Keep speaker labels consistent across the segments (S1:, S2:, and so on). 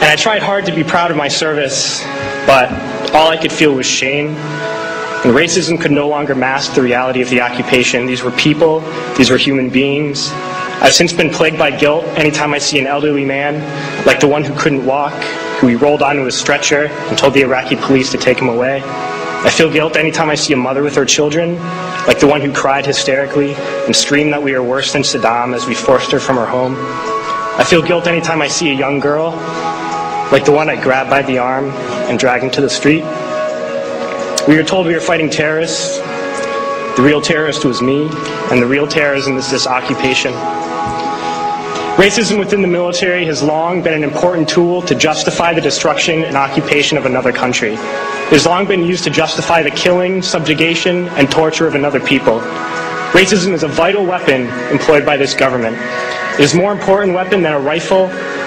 S1: And I tried hard to be proud of my service, but all I could feel was shame. And racism could no longer mask the reality of the occupation. These were people, these were human beings. I've since been plagued by guilt anytime I see an elderly man, like the one who couldn't walk, who we rolled onto a stretcher and told the Iraqi police to take him away. I feel guilt anytime I see a mother with her children, like the one who cried hysterically and screamed that we are worse than Saddam as we forced her from her home. I feel guilt anytime I see a young girl, like the one I grabbed by the arm and dragged into the street. We were told we were fighting terrorists. The real terrorist was me, and the real terrorism is this occupation. Racism within the military has long been an important tool to justify the destruction and occupation of another country. It has long been used to justify the killing, subjugation, and torture of another people. Racism is a vital weapon employed by this government. It is a more important weapon than a rifle,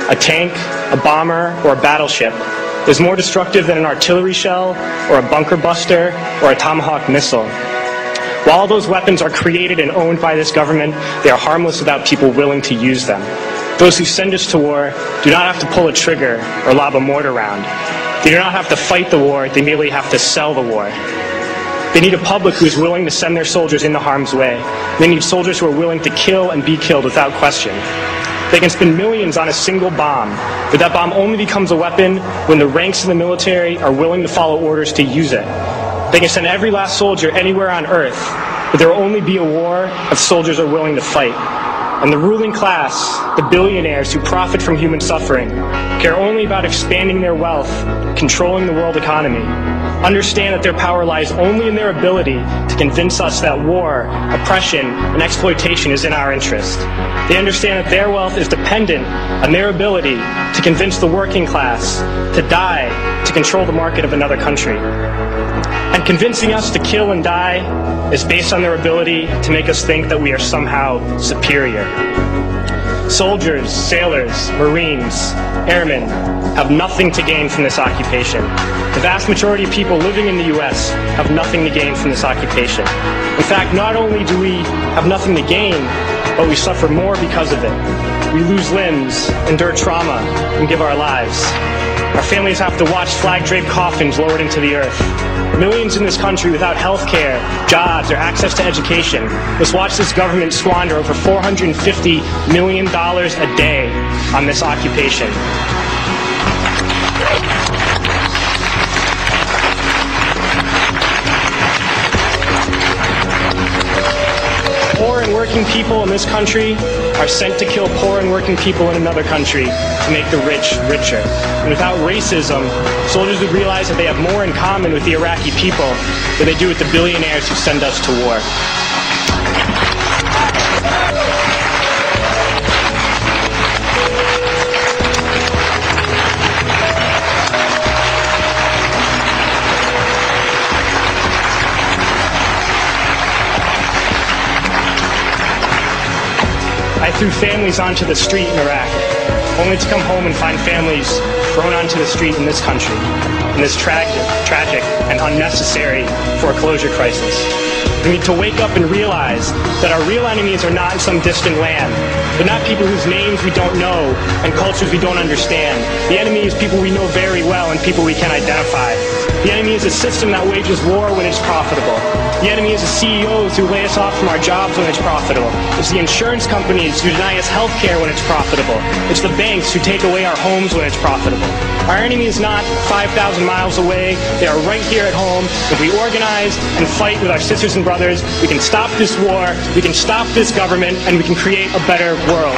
S1: a tank, a bomber, or a battleship. It is more destructive than an artillery shell, or a bunker buster, or a Tomahawk missile. While all those weapons are created and owned by this government, they are harmless without people willing to use them. Those who send us to war do not have to pull a trigger or lob a mortar round. They do not have to fight the war, they merely have to sell the war. They need a public who is willing to send their soldiers into harm's way. They need soldiers who are willing to kill and be killed without question. They can spend millions on a single bomb, but that bomb only becomes a weapon when the ranks of the military are willing to follow orders to use it. They can send every last soldier anywhere on earth, but there will only be a war if soldiers are willing to fight. And the ruling class, the billionaires who profit from human suffering, care only about expanding their wealth, controlling the world economy. Understand that their power lies only in their ability to convince us that war, oppression, and exploitation is in our interest. They understand that their wealth is dependent on their ability to convince the working class to die to control the market of another country. And convincing us to kill and die is based on their ability to make us think that we are somehow superior. Soldiers, sailors, Marines, airmen have nothing to gain from this occupation. The vast majority of people living in the U.S. have nothing to gain from this occupation. In fact, not only do we have nothing to gain, but we suffer more because of it. We lose limbs, endure trauma, and give our lives. Our families have to watch flag-draped coffins lowered into the earth. Millions in this country without health care, jobs, or access to education must watch this government squander over $450 million a day on this occupation. Poor and working people in this country are sent to kill poor and working people in another country to make the rich richer. And without racism, soldiers would realize that they have more in common with the Iraqi people than they do with the billionaires who send us to war. I threw families onto the street in Iraq, only to come home and find families thrown onto the street in this country, in this tragic and unnecessary foreclosure crisis. We need to wake up and realize that our real enemies are not in some distant land. They're not people whose names we don't know and cultures we don't understand. The enemy is people we know very well and people we can identify. The enemy is a system that wages war when it's profitable. The enemy is the CEOs who lay us off from our jobs when it's profitable. It's the insurance companies who deny us health care when it's profitable. It's the banks who take away our homes when it's profitable. Our enemy is not 5,000 miles away. They are right here at home. If we organize and fight with our sisters and brothers, we can stop this war, we can stop this government, and we can create a better world.